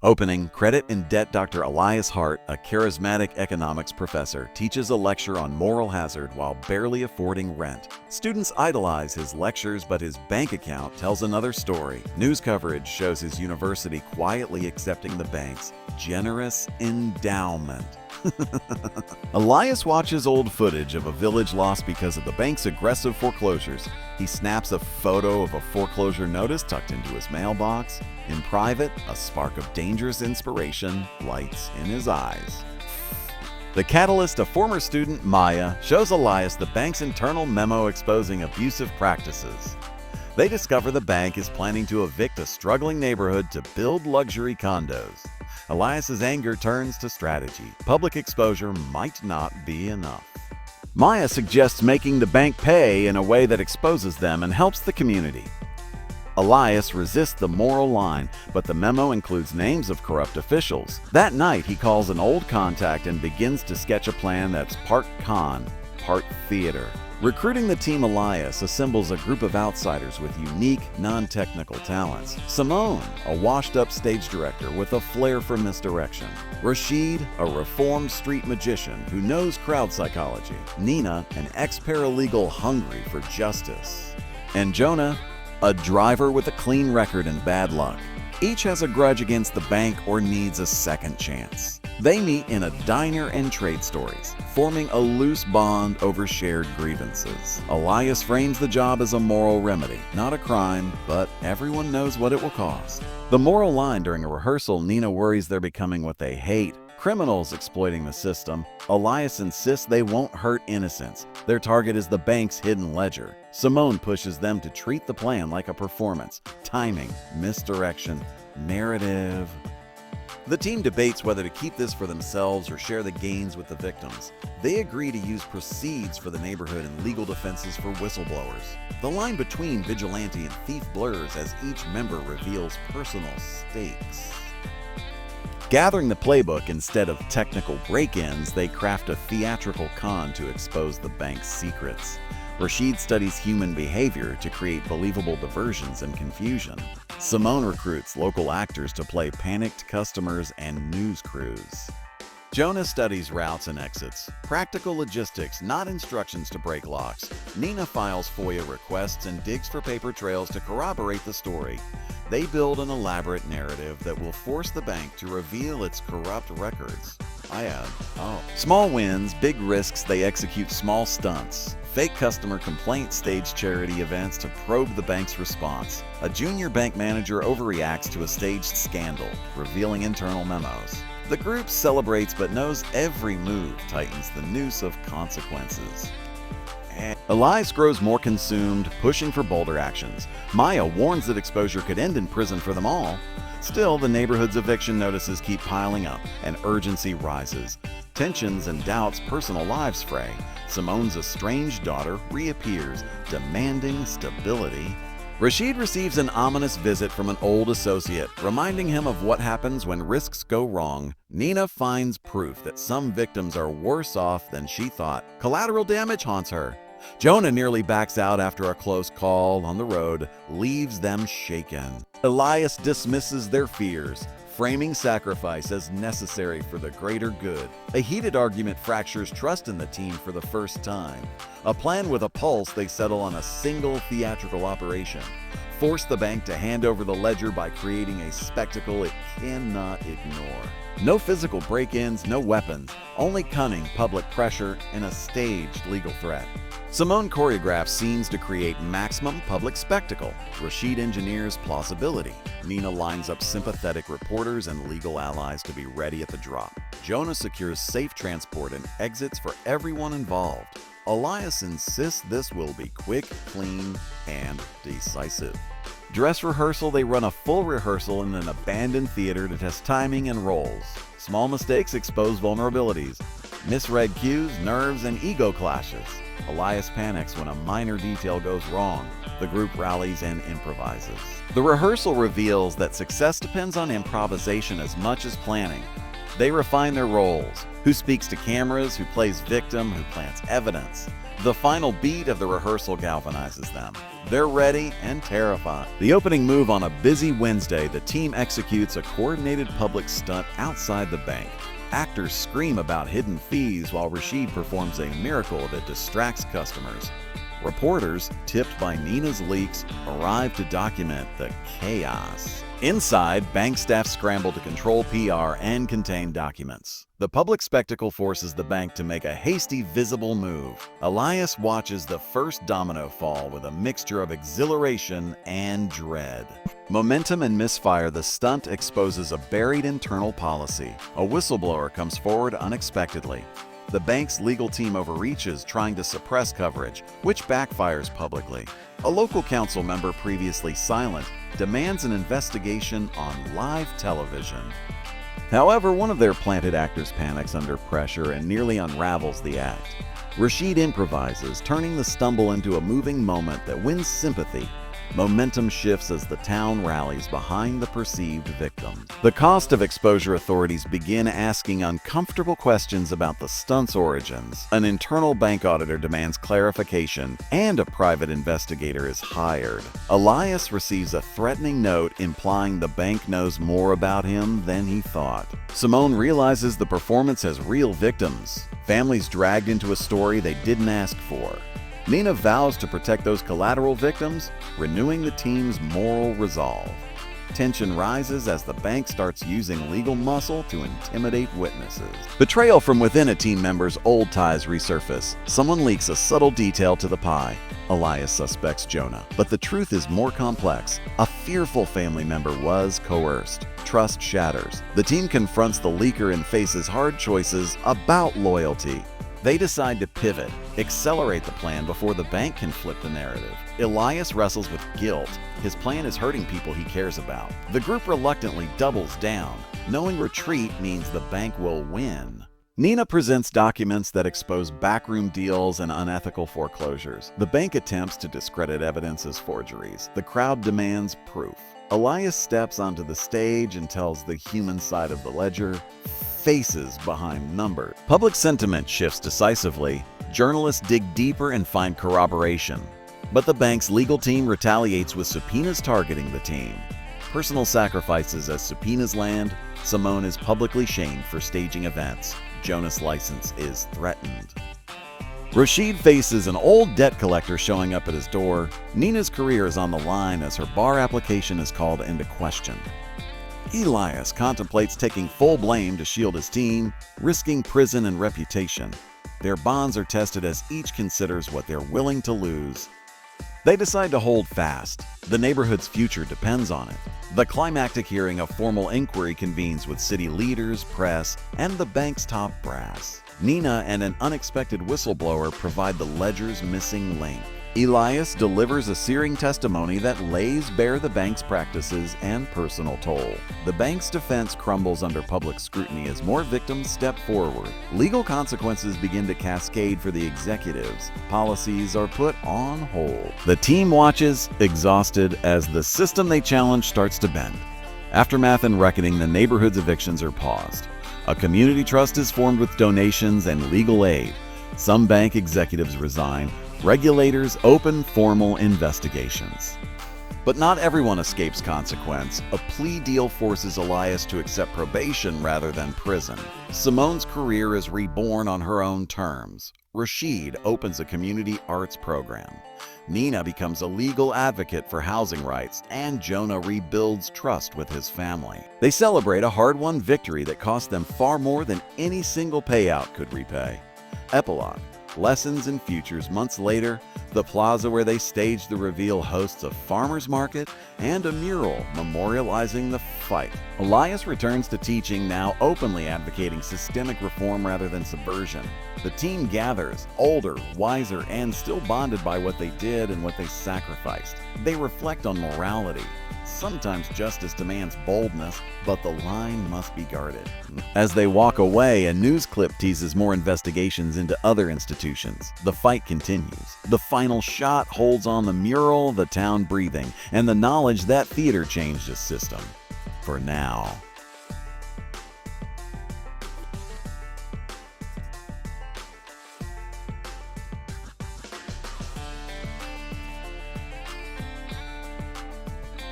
Opening, credit and debt. Dr. Elias Hart, a charismatic economics professor, teaches a lecture on moral hazard while barely affording rent. Students idolize his lectures, but his bank account tells another story. News coverage shows his university quietly accepting the bank's generous endowment. Elias watches old footage of a village lost because of the bank's aggressive foreclosures. He snaps a photo of a foreclosure notice tucked into his mailbox. In private, a spark of dangerous inspiration lights in his eyes. The catalyst, a former student, Maya, shows Elias the bank's internal memo exposing abusive practices. They discover the bank is planning to evict a struggling neighborhood to build luxury condos. Elias's anger turns to strategy. Public exposure might not be enough. Maya suggests making the bank pay in a way that exposes them and helps the community. Elias resists the moral line, but the memo includes names of corrupt officials. That night, he calls an old contact and begins to sketch a plan that's part con, part theater. Recruiting the team, Elias assembles a group of outsiders with unique, non-technical talents. Simone, a washed-up stage director with a flair for misdirection. Rashid, a reformed street magician who knows crowd psychology. Nina, an ex-paralegal hungry for justice. And Jonah, a driver with a clean record and bad luck. Each has a grudge against the bank or needs a second chance. They meet in a diner and trade stories, forming a loose bond over shared grievances. Elias frames the job as a moral remedy, not a crime, but everyone knows what it will cost. The moral line during a rehearsal, Nina worries they're becoming what they hate. Criminals exploiting the system. Elias insists they won't hurt innocents. Their target is the bank's hidden ledger. Simone pushes them to treat the plan like a performance. Timing, misdirection, narrative. The team debates whether to keep this for themselves or share the gains with the victims. They agree to use proceeds for the neighborhood and legal defenses for whistleblowers. The line between vigilante and thief blurs as each member reveals personal stakes. Gathering the playbook instead of technical break-ins, they craft a theatrical con to expose the bank's secrets. Rashid studies human behavior to create believable diversions and confusion. Simone recruits local actors to play panicked customers and news crews. Jonah studies routes and exits. Practical logistics, not instructions to break locks. Nina files FOIA requests and digs for paper trails to corroborate the story. They build an elaborate narrative that will force the bank to reveal its corrupt records. Small wins, big risks. They execute small stunts. Fake customer complaints, stage charity events to probe the bank's response. A junior bank manager overreacts to a staged scandal, revealing internal memos. The group celebrates but knows every move tightens the noose of consequences. Elias grows more consumed, pushing for bolder actions. Maya warns that exposure could end in prison for them all. Still, the neighborhood's eviction notices keep piling up, and urgency rises. Tensions and doubts, personal lives fray. Simone's estranged daughter reappears, demanding stability. Rashid receives an ominous visit from an old associate, reminding him of what happens when risks go wrong. Nina finds proof that some victims are worse off than she thought. Collateral damage haunts her. Jonah nearly backs out after a close call on the road, leaves them shaken. Elias dismisses their fears, framing sacrifice as necessary for the greater good. A heated argument fractures trust in the team for the first time. A plan with a pulse, they settle on a single theatrical operation. Force the bank to hand over the ledger by creating a spectacle it cannot ignore. No physical break-ins, no weapons, only cunning, public pressure, and a staged legal threat. Simone choreographs scenes to create maximum public spectacle. Rashid engineers plausibility. Nina lines up sympathetic reporters and legal allies to be ready at the drop. Jonah secures safe transport and exits for everyone involved. Elias insists this will be quick, clean, and decisive. Dress rehearsal, they run a full rehearsal in an abandoned theater to test timing and roles. Small mistakes expose vulnerabilities. Misread cues, nerves, and ego clashes. Elias panics when a minor detail goes wrong. The group rallies and improvises. The rehearsal reveals that success depends on improvisation as much as planning. They refine their roles: who speaks to cameras, who plays victim, who plants evidence. The final beat of the rehearsal galvanizes them. They're ready and terrified. The opening move on a busy Wednesday, the team executes a coordinated public stunt outside the bank. Actors scream about hidden fees while Rashid performs a miracle that distracts customers. Reporters, tipped by Nina's leaks, arrive to document the chaos. Inside, bank staff scramble to control PR and contain documents. The public spectacle forces the bank to make a hasty, visible move. Elias watches the first domino fall with a mixture of exhilaration and dread. Momentum and misfire, the stunt exposes a buried internal policy. A whistleblower comes forward unexpectedly. The bank's legal team overreaches, trying to suppress coverage, which backfires publicly. A local council member, previously silent, demands an investigation on live television. However, one of their planted actors panics under pressure and nearly unravels the act. Rashid improvises, turning the stumble into a moving moment that wins sympathy. Momentum shifts as the town rallies behind the perceived victim. The cost of exposure, authorities begin asking uncomfortable questions about the stunt's origins. An internal bank auditor demands clarification, and a private investigator is hired. Elias receives a threatening note implying the bank knows more about him than he thought. Simone realizes the performance has real victims, families dragged into a story they didn't ask for. Nina vows to protect those collateral victims, renewing the team's moral resolve. Tension rises as the bank starts using legal muscle to intimidate witnesses. Betrayal from within a team member's old ties resurface. Someone leaks a subtle detail to the pie. Elias suspects Jonah, but the truth is more complex. A fearful family member was coerced. Trust shatters. The team confronts the leaker and faces hard choices about loyalty. They decide to pivot, accelerate the plan before the bank can flip the narrative. Elias wrestles with guilt. His plan is hurting people he cares about. The group reluctantly doubles down, knowing retreat means the bank will win. Nina presents documents that expose backroom deals and unethical foreclosures. The bank attempts to discredit evidence as forgeries. The crowd demands proof. Elias steps onto the stage and tells the human side of the ledger, faces behind numbers. Public sentiment shifts decisively. Journalists dig deeper and find corroboration. But the bank's legal team retaliates with subpoenas targeting the team. Personal sacrifices as subpoenas land. Simone is publicly shamed for staging events. Jonah's license is threatened. Rashid faces an old debt collector showing up at his door. Nina's career is on the line as her bar application is called into question. Elias contemplates taking full blame to shield his team, risking prison and reputation. Their bonds are tested as each considers what they're willing to lose. They decide to hold fast. The neighborhood's future depends on it. The climactic hearing of formal inquiry convenes with city leaders, press, and the bank's top brass. Nina and an unexpected whistleblower provide the ledger's missing link. Elias delivers a searing testimony that lays bare the bank's practices and personal toll. The bank's defense crumbles under public scrutiny as more victims step forward. Legal consequences begin to cascade for the executives. Policies are put on hold. The team watches, exhausted, as the system they challenge starts to bend. Aftermath and reckoning, the neighborhood's evictions are paused. A community trust is formed with donations and legal aid. Some bank executives resign. Regulators open formal investigations. But not everyone escapes consequence. A plea deal forces Elias to accept probation rather than prison. Simone's career is reborn on her own terms. Rashid opens a community arts program. Nina becomes a legal advocate for housing rights, and Jonah rebuilds trust with his family. They celebrate a hard-won victory that cost them far more than any single payout could repay. Epilogue. Lessons and futures. Months later, the plaza where they staged the reveal hosts a farmer's market and a mural memorializing the fight. Elias returns to teaching, now openly advocating systemic reform rather than subversion. The team gathers, older, wiser, and still bonded by what they did and what they sacrificed. They reflect on morality. Sometimes justice demands boldness, but the line must be guarded. As they walk away, a news clip teases more investigations into other institutions. The fight continues. The final shot holds on the mural, the town breathing, and the knowledge that theater changed a system. For now.